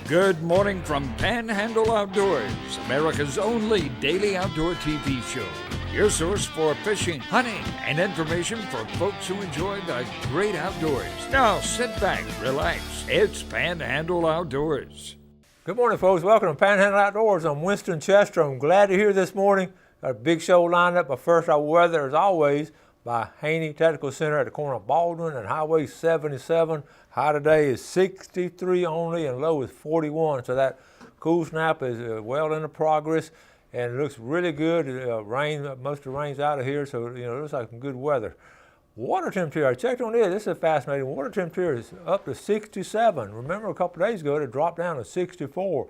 Good morning from Panhandle Outdoors, America's only daily outdoor TV show. Your source for fishing, hunting, and information for folks who enjoy the great outdoors. Now sit back, relax. It's Panhandle Outdoors. Good morning, folks. Welcome to Panhandle Outdoors. I'm Winston Chester. I'm glad you're here this morning. Got a big show lined up, but first our weather, as always, by Haney Technical Center at the corner of Baldwin and Highway 77. High today is 63 only and low is 41. So that cool snap is well into progress and it looks really good. Most of the rain's out of here, so it looks like some good weather. Water temperature, I checked on this. This is fascinating. Water temperature is up to 67. Remember a couple days ago it dropped down to 64.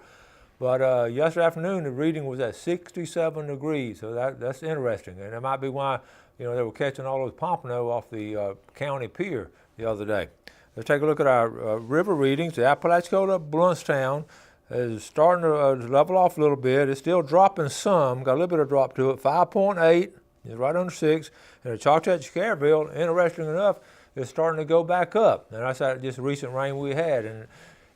But yesterday afternoon the reading was at 67 degrees, so that's interesting. And that might be why they were catching all those pompano off the county pier the other day. Let's take a look at our river readings. The Apalachicola Bluntstown is starting to level off a little bit. It's still dropping some, got a little bit of drop to it. 5.8 is right under 6. And the Choctaw-Chicaryville, interesting enough, is starting to go back up. And that's just recent rain we had. And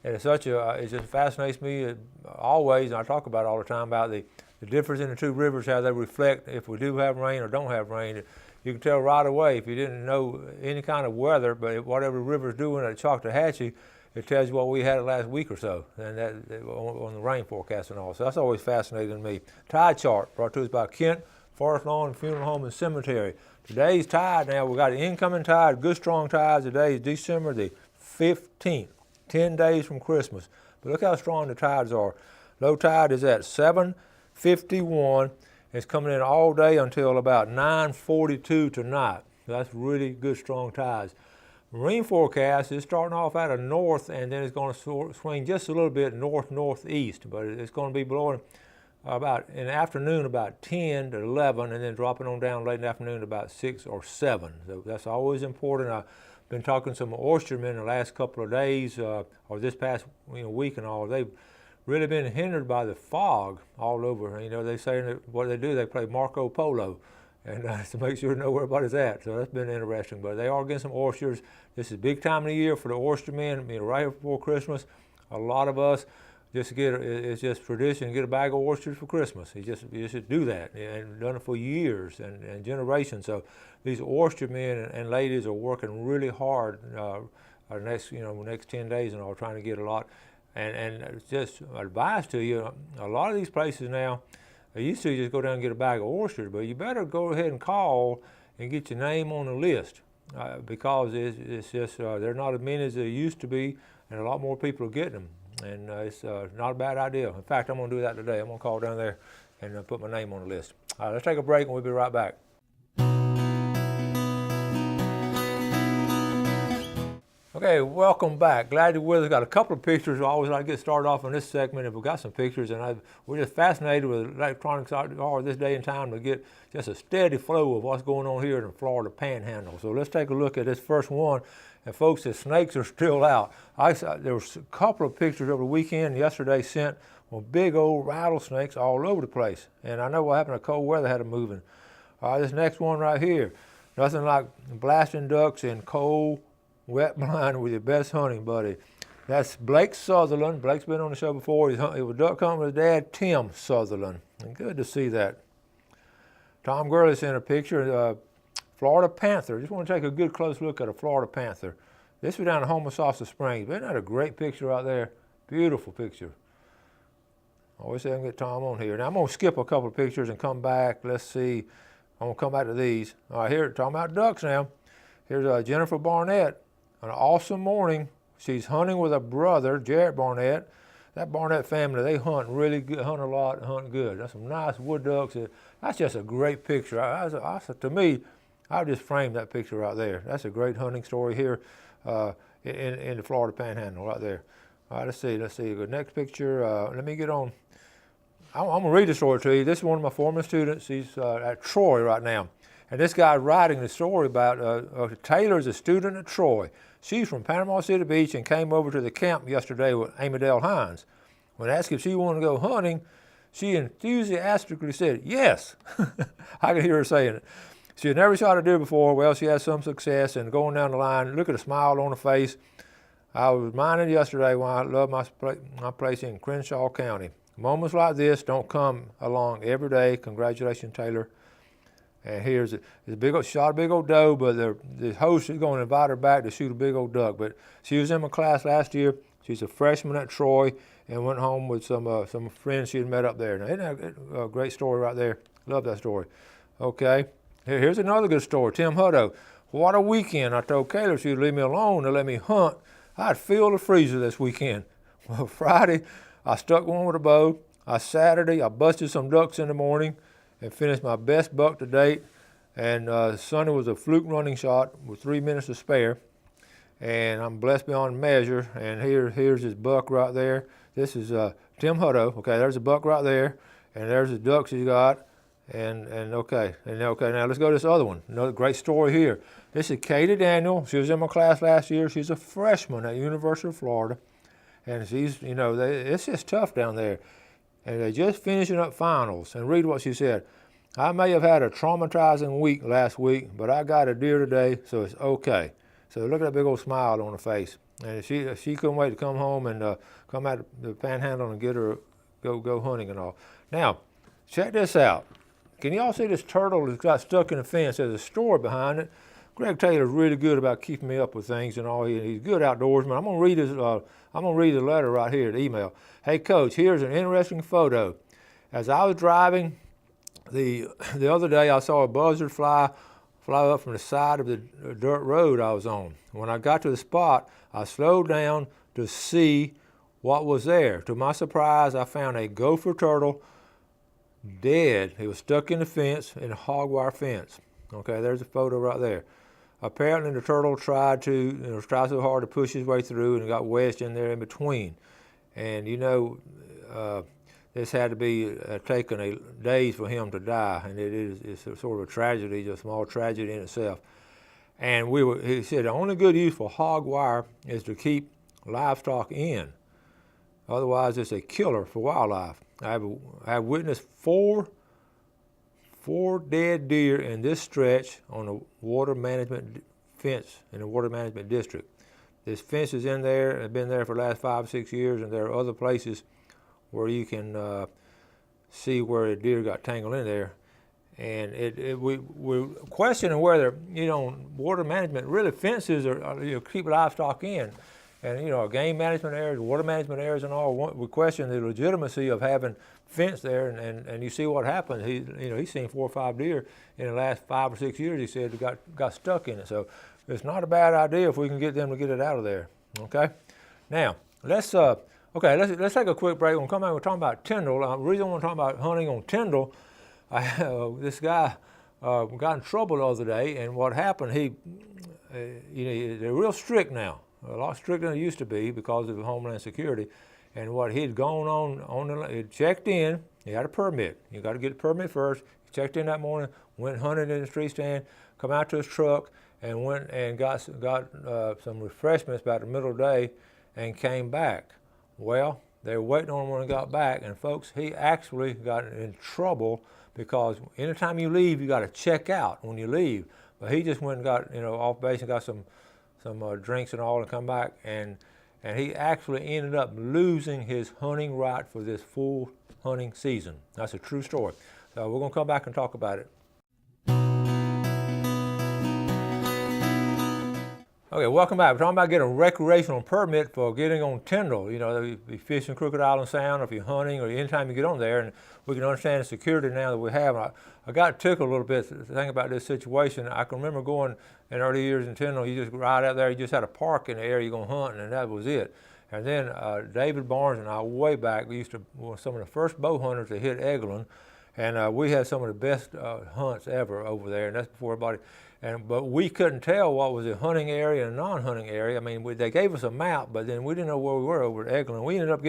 it's it just fascinates me always, and I talk about it all the time, about the difference in the two rivers, how they reflect if we do have rain or don't have rain. You can tell right away if you didn't know any kind of weather, but whatever the river's doing at Choctawhatchee, it tells you what we had last week or so, and that on the rain forecast and all. So that's always fascinating to me. Tide chart brought to us by Kent Forest Lawn Funeral Home and Cemetery. Today's tide now, we got an incoming tide, good strong tides. Today is December the 15th, 10 days from Christmas. But look how strong the tides are. Low tide is at 7:51. It's coming in all day until about 9:42 tonight. That's really good, strong tides. Marine forecast is starting off out of north, and then it's going to swing just a little bit north-northeast, but it's going to be blowing about in the afternoon about 10 to 11, and then dropping on down late in the afternoon about 6 or 7. So that's always important. I've been talking to some oystermen the last couple of days, or this past week and all. They've really been hindered by the fog all over. They say that what they do, they play Marco Polo, and to make sure to know where everybody's at. So that's been interesting. But they are getting some oysters. This is a big time of the year for the oystermen. Right here before Christmas, a lot of us it's just tradition, get a bag of oysters for Christmas. You just do that, and done it for years and generations. So these oystermen and ladies are working really hard next 10 days and all, trying to get a lot. And just advice to you, a lot of these places now, they used to just go down and get a bag of oysters, but you better go ahead and call and get your name on the list because it's just, they're not as many as they used to be, and a lot more people are getting them. And it's not a bad idea. In fact, I'm going to do that today. I'm going to call down there and put my name on the list. All right, let's take a break and we'll be right back. Okay, welcome back. Glad you're with us. Got a couple of pictures. I always like to get started off on this segment if we've got some pictures, and we're just fascinated with electronics outdoors this day and time to get just a steady flow of what's going on here in the Florida Panhandle. So let's take a look at this first one. And folks, the snakes are still out. There was a couple of pictures over the weekend yesterday sent with big old rattlesnakes all over the place. And I know what happened to cold weather had them moving. All right, this next one right here. Nothing like blasting ducks in cold, wet blind with your best hunting buddy. That's Blake Sutherland. Blake's been on the show before. He was duck hunting with his dad, Tim Sutherland. And good to see that. Tom Gurley sent a picture. Florida Panther. Just want to take a good close look at a Florida Panther. This was down in Homosassa Springs. Isn't that a great picture out there? Beautiful picture. I always say I can get Tom on here. Now I'm going to skip a couple of pictures and come back. Let's see. I'm going to come back to these. All right, here, talking about ducks now. Here's Jennifer Barnett. An awesome morning. She's hunting with her brother, Jarrett Barnett. That Barnett family, they hunt really good, hunt a lot, hunt good. That's some nice wood ducks. That's just a great picture. To me, I would just frame that picture right there. That's a great hunting story here in the Florida Panhandle right there. All right, let's see. The next picture, let me get on. I'm going to read the story to you. This is one of my former students. He's at Troy right now. And this guy's writing the story about Taylor's a student at Troy. She's from Panama City Beach and came over to the camp yesterday with Amydale Hines. When asked if she wanted to go hunting, she enthusiastically said, yes. I could hear her saying it. She had never shot a deer before. Well, she had some success, and going down the line, look at the smile on her face. I was reminded yesterday why I love my place in Crenshaw County. Moments like this don't come along every day. Congratulations, Taylor. And here's a big old shot, a big old doe, but the host is going to invite her back to shoot a big old duck. But she was in my class last year. She's a freshman at Troy and went home with some friends she had met up there. Now, isn't that a great story right there? Love that story. Okay, here's another good story. Tim Hutto. What a weekend. I told Kayla she'd leave me alone to let me hunt. I'd fill the freezer this weekend. Well, Friday, I stuck one with a bow. Saturday, I busted some ducks in the morning and finished my best buck to date. And Sunday was a fluke running shot with 3 minutes to spare. And I'm blessed beyond measure. And here's his buck right there. This is Tim Hutto. Okay, there's a buck right there. And there's the ducks he's got. And okay, now let's go to this other one. Another great story here. This is Katie Daniel. She was in my class last year. She's a freshman at University of Florida. And she's, it's just tough down there. And they're just finishing up finals. And read what she said. I may have had a traumatizing week last week, but I got a deer today, so it's okay. So look at that big old smile on her face. And she couldn't wait to come home and come out the Panhandle and get her, go hunting and all. Now, check this out. Can y'all see this turtle that's got stuck in the fence? There's a story behind it. Greg Taylor's really good about keeping me up with things and all. He's a good outdoorsman. I'm gonna read the letter right here, the email. Hey Coach, here's an interesting photo. As I was driving the other day, I saw a buzzard fly up from the side of the dirt road I was on. When I got to the spot, I slowed down to see what was there. To my surprise, I found a gopher turtle dead. He was stuck in the fence, in a hog wire fence. Okay, there's a photo right there. Apparently the turtle tried so hard to push his way through and got wedged in there in between. And this had to be taken days for him to die, and it's sort of a tragedy, just a small tragedy in itself. And he said the only good use for hog wire is to keep livestock in. Otherwise, it's a killer for wildlife. I have witnessed four dead deer in this stretch on the water management fence in the water management district. This fence is in there, it's been there for the last 5 or 6 years, and there are other places where you can see where a deer got tangled in there. And we're questioning whether, water management, really fences are keep livestock in. And, game management areas, water management areas and all, we question the legitimacy of having fence there, and you see what happened. He's seen 4 or 5 deer in the last 5 or 6 years, he said, got stuck in it. So it's not a bad idea if we can get them to get it out of there, okay? Now, let's take a quick break. We'll come back, we're talking about Tyndall. The reason I want to talk about hunting on Tyndall, this guy got in trouble the other day, and what happened, they're real strict now. A lot stricter than it used to be because of Homeland Security. And what he'd gone he'd checked in, he had a permit. You got to get a permit first. He checked in that morning, went hunting in the tree stand, come out to his truck, and went and got some refreshments about the middle of the day and came back. Well, they were waiting on him when he got back, and folks, he actually got in trouble because anytime you leave, you got to check out when you leave. But he just went and got, off base and got some drinks and all and come back, and he actually ended up losing his hunting right for this full hunting season. That's a true story. So we're going to come back and talk about it. Okay, welcome back. We're talking about getting a recreational permit for getting on Tyndall. You be fishing Crooked Island Sound, or if you're hunting, or anytime you get on there, and we can understand the security now that we have. I got tickled a little bit to think about this situation. I can remember going in early years in Tyndall, you just ride out there, you just had a park in the area you're going hunting, and that was it. And then David Barnes and I, way back, we were some of the first bow hunters to hit Eglin, and we had some of the best hunts ever over there, and that's before everybody. But we couldn't tell what was a hunting area and a non-hunting area. I mean, they gave us a map, but then we didn't know where we were over at Eglin. We ended up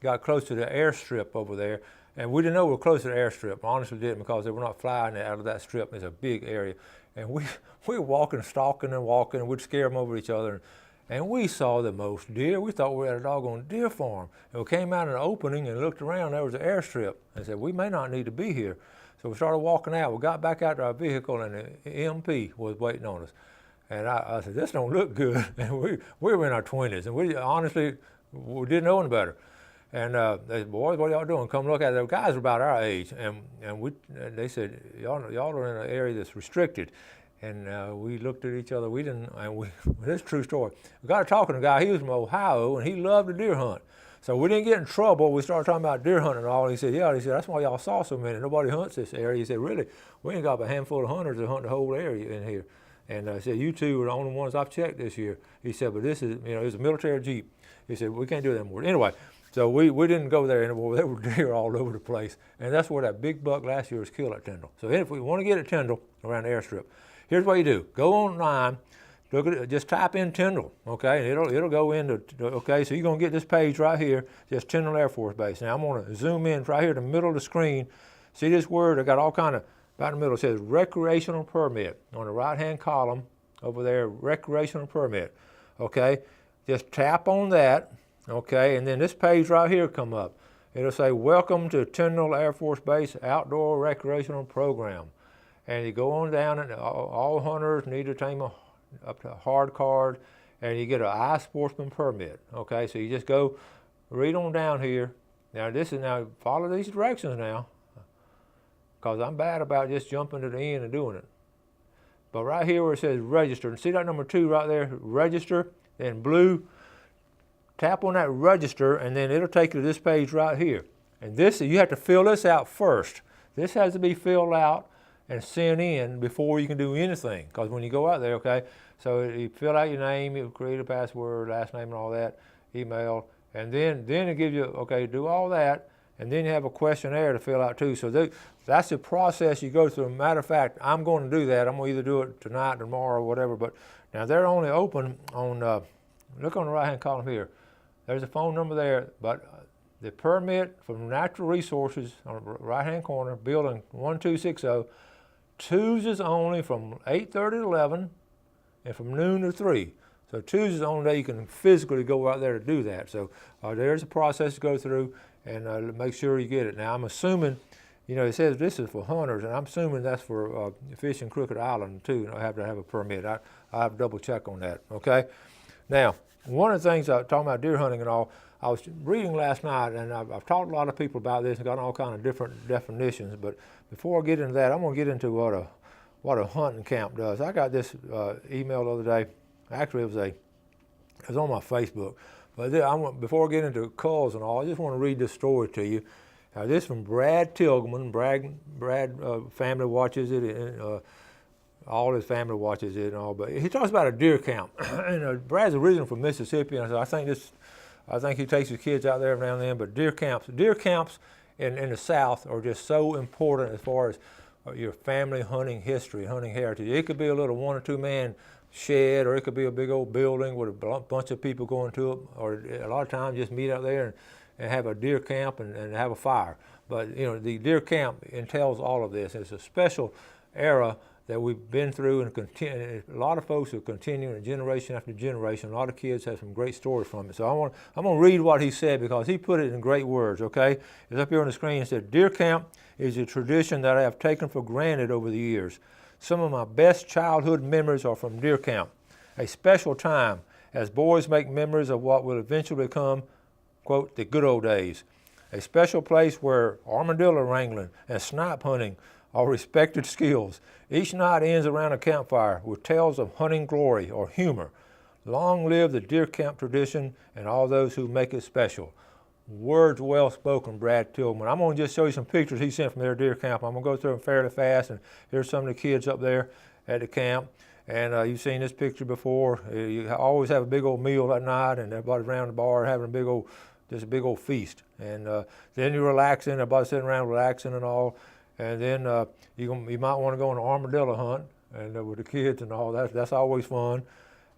got close to the airstrip over there, and we didn't know we were close to the airstrip. Honestly didn't, because they were not flying out of that strip. It's a big area. And we were walking, stalking and walking, and we'd scare them over each other. And we saw the most deer. We thought we were at a doggone deer farm. And we came out in an opening and looked around, there was an airstrip. And said, we may not need to be here. So we started walking out. We got back out to our vehicle, and the MP was waiting on us. And I said, this don't look good. And we were in our 20s, and we honestly we didn't know any better. And they said, boys, what are y'all doing? Come look at it. The guys are about our age, and they said, y'all are in an area that's restricted. And we looked at each other. This is a true story. We got to talking to a guy. He was from Ohio, and he loved to deer hunt. So we didn't get in trouble. We started talking about deer hunting and all. And he said, yeah. He said, that's why y'all saw so many. Nobody hunts this area. He said, really? We ain't got a handful of hunters that hunt the whole area in here. And I said, you two are the only ones I've checked this year. He said, but this is, it's a military Jeep. He said, we can't do that anymore. Anyway, so we didn't go there anymore. There were deer all over the place. And that's where that big buck last year was killed at Tyndall. So if we want to get at Tyndall around the airstrip, here's what you do. Go online, look at it, just type in Tyndall, okay? And it'll go into, okay, so you're going to get this page right here, just Tyndall Air Force Base. Now I'm going to zoom in right here in the middle of the screen. See this word? I got all kind of, about in the middle, it says recreational permit. On the right-hand column over there, recreational permit, okay? Just tap on that, okay? And then this page right here come up. It'll say, welcome to Tyndall Air Force Base Outdoor Recreational Program. And you go on down, and all hunters need to obtain a hard card, and you get an iSportsman permit, okay? So you just go read on down here. Now follow these directions now, because I'm bad about just jumping to the end and doing it. But right here where it says register, and see that number 2 right there, register, then blue, tap on that register, and then it'll take you to this page right here. And this, you have to fill this out first. This has to be filled out and sent in before you can do anything, because when you go out there, okay, so you fill out your name, you create a password, last name and all that, email, and then it gives you, okay, do all that, and then you have a questionnaire to fill out too. So that's the process you go through. Matter of fact, I'm going to do that. I'm going to either do it tonight, tomorrow, or whatever. But now they're only open on, look on the right-hand column here. There's a phone number there, but the permit from Natural Resources on the right-hand corner, building 1260, Tuesdays only from 8:30 to 11, and from noon to 3. So Tuesdays the only day you can physically go out there to do that. So there's a process to go through, and make sure you get it. Now I'm assuming, it says this is for hunters, and I'm assuming that's for fishing Crooked Island too. I have to have a permit. I have to double check on that, okay? Now, one of the things, talking about deer hunting and all, I was reading last night, and I've talked to a lot of people about this and got all kind of different definitions, but before I get into that, I'm going to get into what a hunting camp does. I got this email the other day. Actually, it was on my Facebook. But before I get into culls and all, I just want to read this story to you. This is from Brad Tilghman. Brad family watches it, and all his family watches it and all. But he talks about a deer camp. And Brad's originally from Mississippi, and so I think he takes his kids out there every now and then. But deer camps in the South are just so important as far as your family hunting history, hunting heritage. It could be a little 1 or 2 man shed, or it could be a big old building with a bunch of people going to it, or a lot of times just meet out there and have a deer camp and have a fire. But the deer camp entails all of this. It's a special era that we've been through, and a lot of folks are continuing generation after generation. A lot of kids have some great stories from it. So I'm going to read what he said, because he put it in great words, okay? It's up here on the screen. It said, deer camp is a tradition that I have taken for granted over the years. Some of my best childhood memories are from deer camp, a special time as boys make memories of what will eventually become, quote, the good old days. A special place where armadillo wrangling and snipe hunting are respected skills. Each night ends around a campfire with tales of hunting glory or humor. Long live the deer camp tradition and all those who make it special. Words well spoken, Brad Tilghman. I'm going to just show you some pictures he sent from their deer camp. I'm going to go through them fairly fast, and here's some of the kids up there at the camp. And you've seen this picture before. You always have a big old meal that night, and everybody's around the bar having just a big old feast. And then you're relaxing, everybody's sitting around relaxing and all. And then you might want to go on an armadillo hunt and with the kids and all. That's always fun.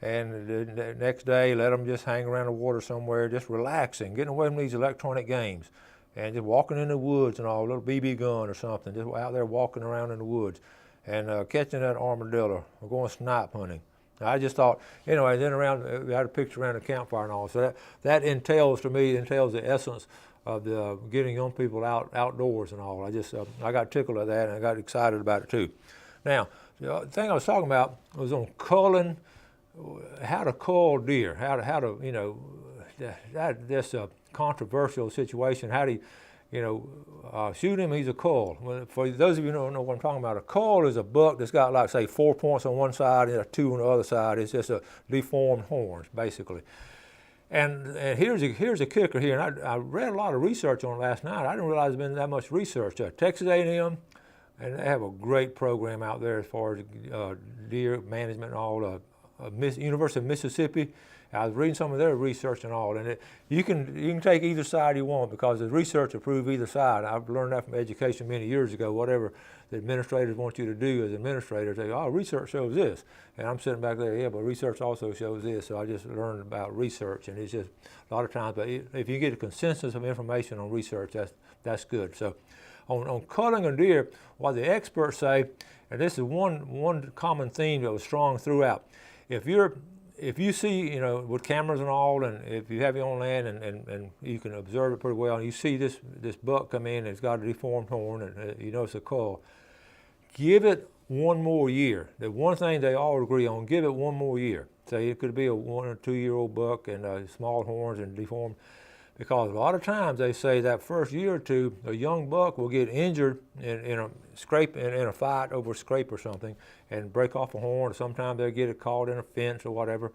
And the next day, let them just hang around the water somewhere, just relaxing, getting away from these electronic games, and just walking in the woods and all, a little BB gun or something, just out there walking around in the woods, and catching that armadillo or going snipe hunting. I just thought, anyway, then we had a picture around the campfire and all. So that entails the essence of getting young people outdoors and all. I got tickled at that, and I got excited about it too. Now, the thing I was talking about was on culling, how to cull deer, how to you know, that's a controversial situation. How do you shoot him? He's a cull. Well, for those of you who don't know what I'm talking about, a cull is a buck that's got like say 4 points on one side and 2 on the other side. It's just a deformed horns basically. And here's a kicker here. And I read a lot of research on it last night. I didn't realize there's been that much research. Texas A&M, and they have a great program out there as far as deer management and all. University of Mississippi. I was reading some of their research and all, and you can take either side you want because the research will prove either side. I've learned that from education many years ago. Whatever the administrators want you to do as administrators, they go, oh, research shows this, and I'm sitting back there, yeah, but research also shows this. So I just learned about research, and it's just a lot of times. But if you get a consensus of information on research, that's good. So on culling a deer, what the experts say, and this is one common theme that was strong throughout. If you see, with cameras and all, and if you have your own land and you can observe it pretty well, and you see this buck come in and it's got a deformed horn and you know it's a cull, give it one more year. The one thing they all agree on, give it one more year. Say it could be a 1 or 2 year old buck and small horns and deformed, because a lot of times they say that first year or two, a young buck will get injured in a scrape, in a fight over a scrape or something, and break off a horn. Or sometimes they'll get it caught in a fence or whatever,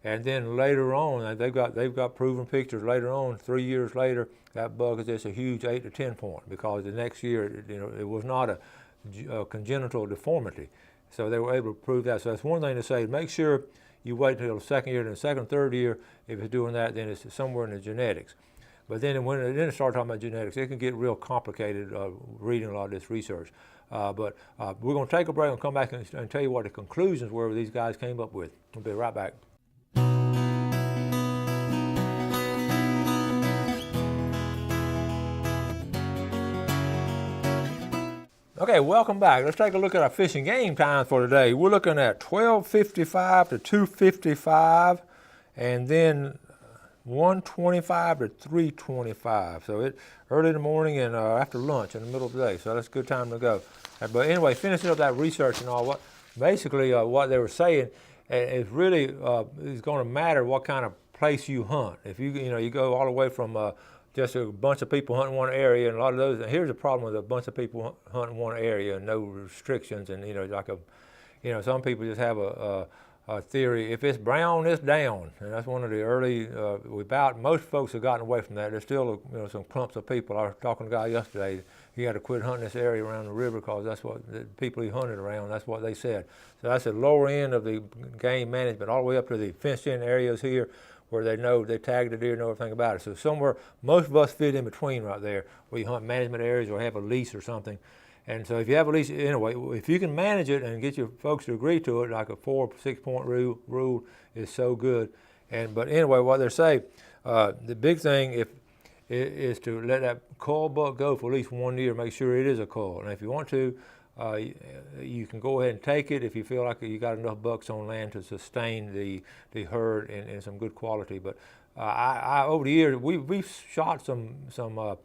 and then later on, they've got proven pictures. Later on, 3 years later, that buck is just a huge 8 to 10 point because the next year, it was not a congenital deformity. So they were able to prove that. So that's one thing to say. Make sure you wait until the second year, then the second, third year. If it's doing that, then it's somewhere in the genetics. But then when it start talking about genetics, it can get real complicated reading a lot of this research. But we're going to take a break and come back and tell you what the conclusions were these guys came up with. We'll be right back. Okay, welcome back. Let's take a look at our fish and game times for today. We're looking at 12:55 to 2:55, and then 1:25 to 3:25. So it's early in the morning and after lunch in the middle of the day. So that's a good time to go. But anyway, finishing up that research and all, what they were saying is really is going to matter what kind of place you hunt. If you go all the way from just a bunch of people hunting one area, and a lot of those. And here's the problem with a bunch of people hunting one area and no restrictions, and some people just have a theory. If it's brown, it's down, and that's one of the early. Most folks have gotten away from that. There's still some clumps of people. I was talking to a guy yesterday. He had to quit hunting this area around the river because that's what the people he hunted around. That's what they said. So that's the lower end of the game management, all the way up to the fenced-in areas here, where they tag the deer, know everything about it. So somewhere, most of us fit in between right there, where you hunt management areas or have a lease or something. And so if you have a lease, anyway, if you can manage it and get your folks to agree to it, like a 4 or 6 point rule is so good. But anyway, what they say, the big thing is to let that cull buck go for at least 1 year, make sure it is a cull. And if you want to, you can go ahead and take it if you feel like you got enough bucks on land to sustain the herd in some good quality. But over the years, we've shot some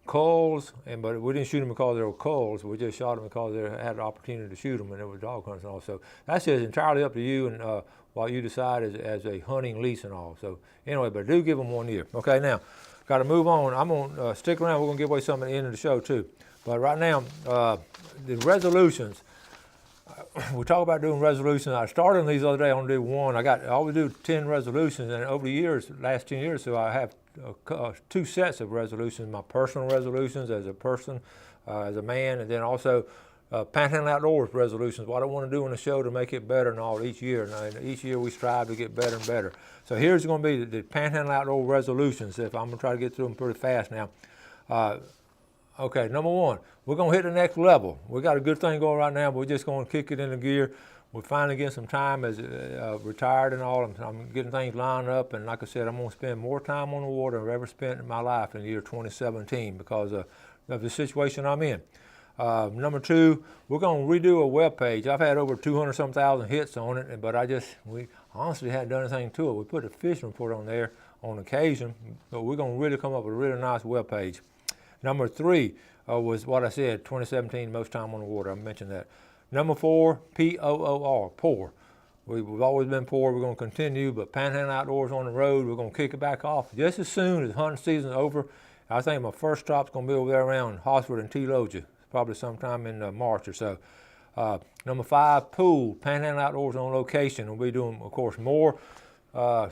culls, but we didn't shoot them because they were culls. We just shot them because they had the opportunity to shoot them, and it was dog hunts and all. So that's just entirely up to you and what you decide as a hunting lease and all. So anyway, but do give them 1 year. Okay, now got to move on. I'm gonna stick around. We're gonna give away some at the end of the show too. But right now, the resolutions. We talk about doing resolutions. I started on these the other day. I want to do one. I always do 10 resolutions, and over the years, last 10 years, so I have 2 sets of resolutions: my personal resolutions as a person, as a man, and then also Panhandle Outdoors resolutions. What I want to do in the show to make it better and all each year. And each year we strive to get better and better. So here's going to be the Panhandle Outdoor resolutions. If I'm going to try to get through them pretty fast now. Okay, number 1, we're going to hit the next level. We got a good thing going right now, but we're just going to kick it into gear. We're finally getting some time as retired and all. I'm getting things lined up, and like I said, I'm going to spend more time on the water than I've ever spent in my life in the year 2017 because of the situation I'm in. Number 2, we're going to redo a web page. I've had over 200-some thousand hits on it, but we honestly hadn't done anything to it. We put a fishing report on there on occasion, but we're going to really come up with a really nice web page. Number 3 was what I said, 2017, most time on the water. I mentioned that. Number 4, P-O-O-R, poor. We've always been poor. We're going to continue, but Panhandle Outdoors on the road, we're going to kick it back off just as soon as hunting season's over. I think my first stop's going to be over there around Hosford and T-Logia, probably sometime in March or so. Number 5, pool, Panhandle Outdoors on location. We'll be doing, of course, more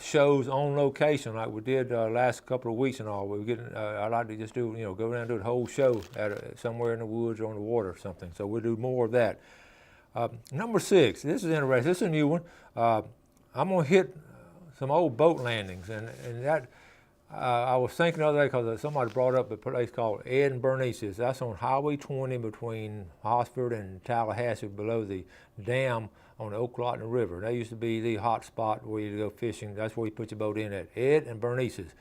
shows on location like we did last couple of weeks and all. We're getting, I like to just do, go down and do the whole show at somewhere in the woods or on the water or something. So we'll do more of that. Number 6, this is interesting. This is a new one. I'm going to hit some old boat landings, and that I was thinking the other day because somebody brought up a place called Ed and Bernice's. That's on Highway 20 between Hosford and Tallahassee, below the dam on the Ocklawatomie River. That used to be the hot spot where you go fishing. That's where you put your boat in at. Ed and Bernice's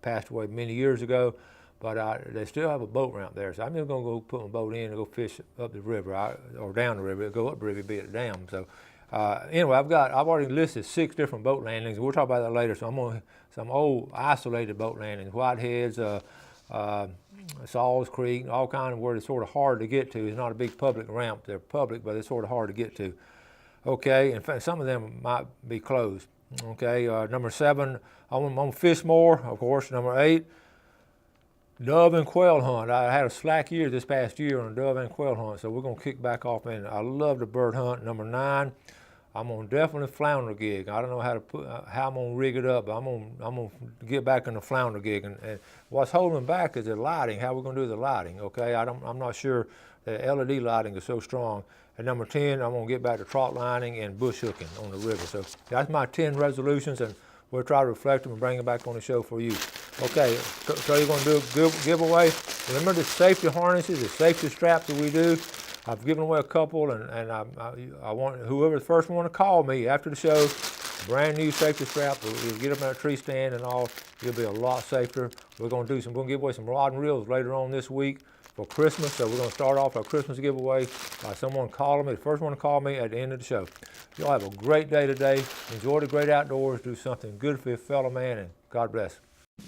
passed away many years ago, but they still have a boat ramp there. So I'm just going to go put my boat in and go fish up the river, or down the river. Go up the river, be at the dam. So anyway, I've already listed 6 different boat landings. We'll talk about that later. So I'm going to some old isolated boat landings, Whiteheads, Saws Creek, all kinds of where it's sort of hard to get to. It's not a big public ramp. They're public, but it's sort of hard to get to. Okay, in fact, some of them might be closed. Okay, number 7, I'm going to fish more, of course. Number 8, dove and quail hunt. I had a slack year this past year on a dove and quail hunt, so we're going to kick back off in. I love the bird hunt. Number 9, I'm going to definitely flounder gig. I don't know how I'm going to rig it up, but I'm going to get back in the flounder gig. And what's holding back is the lighting, how we're going to do the lighting, okay? I'm not sure the LED lighting is so strong. At number 10, I'm going to get back to trot lining and bush hooking on the river. So that's my 10 resolutions, and we'll try to reflect them and bring them back on the show for you. Okay, so you're going to do a giveaway. Remember the safety harnesses, the safety straps that we do. I've given away a couple, and I want whoever's the first one to call me after the show, brand new safety strap. We'll get them at a tree stand and all. You'll be a lot safer. We're going to give away some rod and reels later on this week for Christmas. So we're going to start off our Christmas giveaway by someone calling me, the first one to call me at the end of the show. Y'all have a great day today. Enjoy the great outdoors. Do something good for your fellow man, and God bless.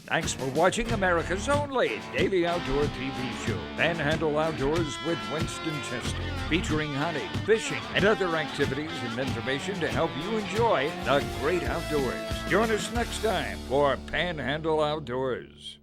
Thanks for watching America's only daily outdoor TV show, Panhandle Outdoors with Winston Chester, featuring hunting, fishing, and other activities and information to help you enjoy the great outdoors. Join us next time for Panhandle Outdoors.